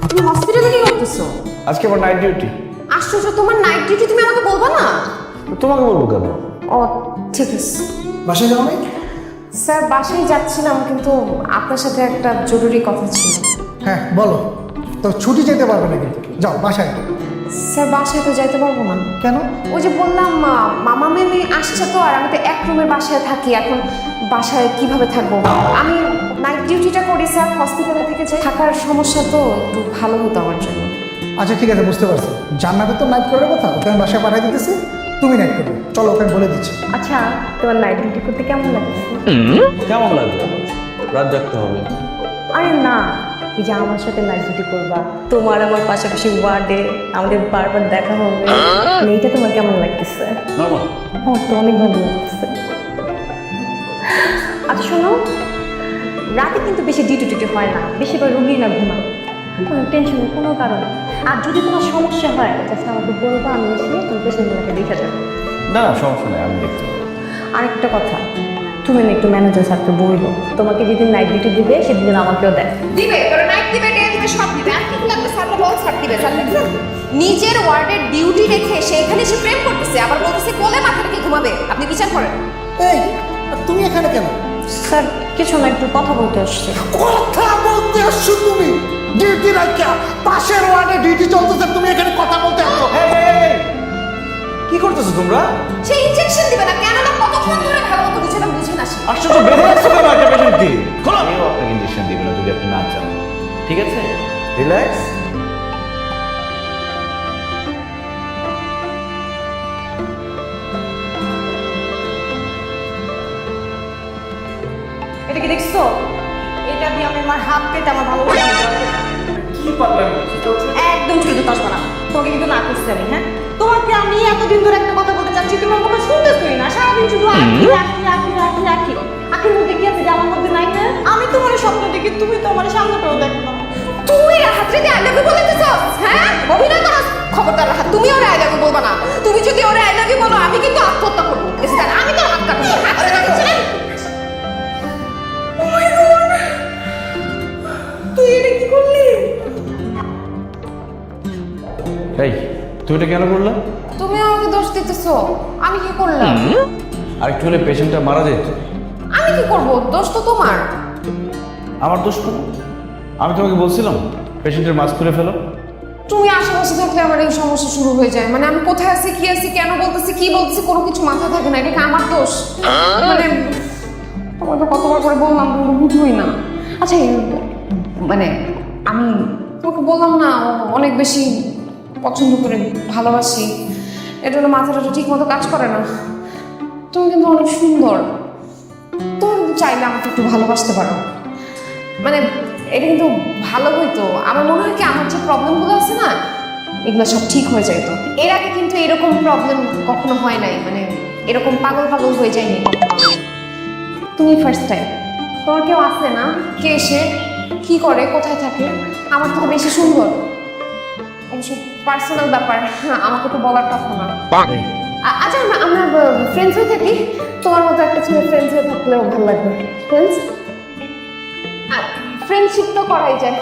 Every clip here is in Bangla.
তুমি হসপিটালে কি করতেছো? আজকে আমার নাইট ডিউটি। আশ্চর্য, তোমার নাইট ডিউটি তুমি আমাকে বলবা না? তোমাকে বলবো কেন? ও ঠিক আছে। বাসায় যাও নাই? স্যার বাসায় যাচ্ছিলাম, কিন্তু আপনার সাথে একটা জরুরি কথা ছিল। হ্যাঁ বলো। তো ছুটি যেতে পারবে না কিন্তু, যাও বাসায়। স্যার বাসায় তো যাইতে পারবো না। কেন? ওই যে বললাম মামা মেয়ে আসছে তো, আর আমি তো এক রুমের বাসায় থাকি। এখন বাসায় কিভাবে থাকবো? আমি নাইট ডিউটিটা করি স্যার, হসপিটালে থেকে যাই। থাকার সমস্যা তো একটু ভালো হতো আমার জন্য। আচ্ছা ঠিক আছে, বুঝতে পারছি। জান্নাতে তো নাইট করার কথা, ওকে আমি বাসায় পাঠিয়ে দিতেছি, তুমি নাইট করবে। চলো ওকে আমি বলে দিচ্ছি। আচ্ছা, তোমার নাইট ডিউটি করতে কেমন লাগছে? কেমন লাগবে? রাত জাগতে হবে। আরে না, এই যে আমার সাথে নাইট ডিউটি করবা, তোমার আমার পাশাপাশি ওয়ার্ডে আমাদের বারবার দেখা হবে, এইটা তোমার কেমন লাগতেছে? নরমাল। আমার তো অনেক ভালো লাগতেছে। আচ্ছা শোনো, রাতে কিন্তু বেশি ডিউটি হয় না, বেশিরভাগ রুগী না ঘুমায়, টেনশনের কোনো কারণ। আর যদি তোমার সমস্যা হয় জাস্ট আমাকে বলবা, আমি এসে তুমি পেশেন্টগুলোকে দেখে যাবো। না না, সমস্যা নেই, আমি দেখতে পাবো। আরেকটা কথা, তুমি না একটু ম্যানেজার স্যারকে বলবো, তোমাকে যেদিন নাইট ডিউটি দিবে সেদিন আমাকেও দেয়। দিবে, তোর নাইট দিবে, ডে দিবে, সব দিবে। আর কি লাগবে স্যারটা বল, ছাড় দিবে। স্যার নিজের ওয়ার্ডের ডিউটি রেখে সেখানে সে প্রেম করতেছে, আবার বলতেছে কোলে মাথা রেখে ঘুমাবে। আপনি বিচার করেন। এই, আর তুমি এখানে কেন? স্যার কিছু না, একটু কথা বলতে আসছে। কথা বলতে আসছো তুমি? ডিউটি রাখিয়া পাশের ওয়ার্ডে ডিউটি চলতেছে, তুমি এখানে কথা বলতে আসছো? কি করতেছো তোমরা? সে ইনজেকশন দিবে না কেন? না কতক্ষণ ধরে ভালো মতো বুঝলাম, বুঝে না সে। আশ্চর্য, বেঁধে রাখছো কেন একটা পেশেন্টকে? খোলো। আমিও আপনাকে ইনজেকশন দিব না যদি আপনি না চান। ঠিক আছে, রিল্যাক্স। এটা কি দেখছো? এটা দিয়ে আমি আমার হাত পেতে আমার ভালো লাগে। কি পারলাম? একদম ছোট তো আসবে না, তোমাকে কিন্তু না করছি আমি। হ্যাঁ, তোমাকে আমি এতদিন ধরে একটা কথা বলতে চাচ্ছি, তুমি আমার কথা শুনতেছই না। সারাদিন শুধু আখি আখি আখি আখি আখি। আখির মধ্যে কি আছে যে আমার মধ্যে নাই? না, আমি তোমার স্বপ্ন দেখি, তুমি তো আমার সামনে পেয়েও দেখো না। তুই হাতরে দিয়ে আই লাভ ইউ বলে দিছস? হ্যাঁ, অভিনয় করস। খবরদার রাখা, তুমি ওরে আই লাভ ইউ বলবা না। তুমি যদি ওরে আই লাভ ইউ বলো, আমি কিন্তু আত্মহত্যা করবো। স্যার আমি তো হাত কাটবো। হাত কাটছিলেন তুই এটা কি করলি? এই, তুমি এটা কেন করলে? তুমি আমাকে দোষ দিতেছো। আমি কি করলাম? আর একটু হলে পেশেন্টটা মারা যেত। আমি কি করব? দোষ তো তোমার। আমার দোষ কেন? আমি তোমাকে বলছিলাম পেশেন্টের মাস্ক খুলে ফেলো। তুমি আশেপাশে থাকলে আমার এই সমস্যা শুরু হয়ে যায়। মানে আমি কোথায় আছি, কি আছি, কেন বলতেছি, কি বলতেছি, কোনো কিছু মাথায় থাকে না। এটা কি আমার দোষ? মানে তোমাকে কতবার করে বললাম, তুমি বুঝোই না। আচ্ছা মানে আমি তোমাকে বললাম না, অনেক বেশি পছন্দ করে ভালোবাসি, এটা হলো মাথাটা ঠিক মতো কাজ করে না। তুমি কিন্তু অনেক সুন্দর, তুমি কিন্তু চাইলে আমাকে একটু ভালোবাসতে পারো। মানে এটা কিন্তু ভালো হইতো। আমার মনে হয় কি, আমার যে প্রবলেমগুলো আছে না, এগুলো সব ঠিক হয়ে যাইতো। এর আগে কিন্তু এরকম প্রবলেম কখনো হয় নাই, মানে এরকম পাগল পাগল হয়ে যায়নি কখনো। তুমি ফার্স্ট টাইম। তোমার কেউ আছে না? কে সে, কি করে, কোথায় থাকে? আমার থেকে বেশি সুন্দর। অবশ্য পার্সোনাল ব্যাপার, হ্যাঁ, আমাকে তো বলার কথা না। আচ্ছা আমরা ফ্রেন্ডস হয়ে থাকি। তোমার মতো একটা ছেলে ফ্রেন্ডস হয়ে থাকলেও ভালো লাগবে। ফ্রেন্ডস, ফ্রেন্ডশিপ তো করাই যায়।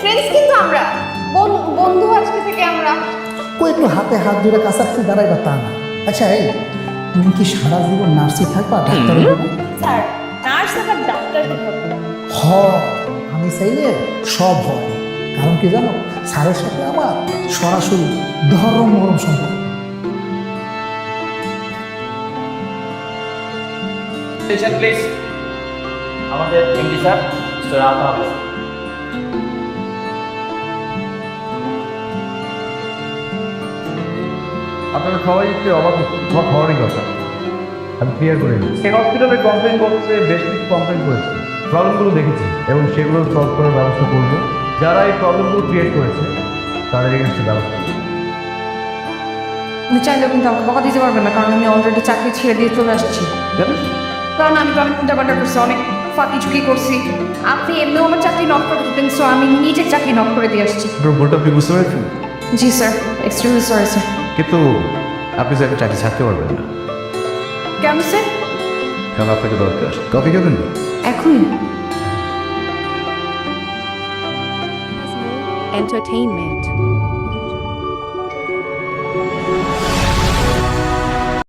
ফ্রেন্ডস কিন্তু আমরা বন্ধু আজকে থেকে আমরা। কই একটু হাতে হাত ধরে কাছাকাছি দাঁড়াইবা তা না। আচ্ছা এই, তুমি কি সারা জীবন নার্সই থাকবা, ডাক্তার হবে না? স্যার, নার্স আবার ডাক্তার কি হবে? আমি চাইলে সব হয়। কারণ কি জানো, স্যারের সাথে আমার সরাসরি ধরম মরম সম্পর্ক। প্লিজ, আমাদের এমডি স্যার মিস্টার আলফা হাফেজ। আপনারা সবাই একটু অবাক হচ্ছে, তোমার হওয়ারই কথা। আমি ক্লিয়ার করে দিই, সেই হসপিটালে কমপ্লেন করছে, বেশ কিছু কমপ্লেন করেছে, প্রবলেমগুলো দেখেছি এবং সেগুলো সলভ করার ব্যবস্থা করবো। যারা এই প্রবলেমগুলো ক্রিয়েট করেছে তাদের এগেন্সটে ব্যবস্থা করবো। তুমি চাইলেও কিন্তু আমাকে বকা দিতে পারবে না, কারণ আমি অলরেডি চাকরি ছেড়ে দিয়ে চলে আসছি। কারণ আমি তো অনেক উল্টাপাল্টা করছি, অনেক ফাঁকি ঝুঁকি করছি। আপনি এমনিও আমার চাকরি নক করে দিতেন, সো আমি নিজের চাকরি নক করে দিয়ে আসছি। ভুলটা আপনি বুঝতে পেরেছেন, জি স্যার, এক্সট্রিমলি সরি স্যার। কিন্তু আপনি যাকে চাকরি ছাড়তে পারবেন না, কেন স্যার? কারণ আপনাকে দরকার। কফি খাবেন না? এখনই? entertainment,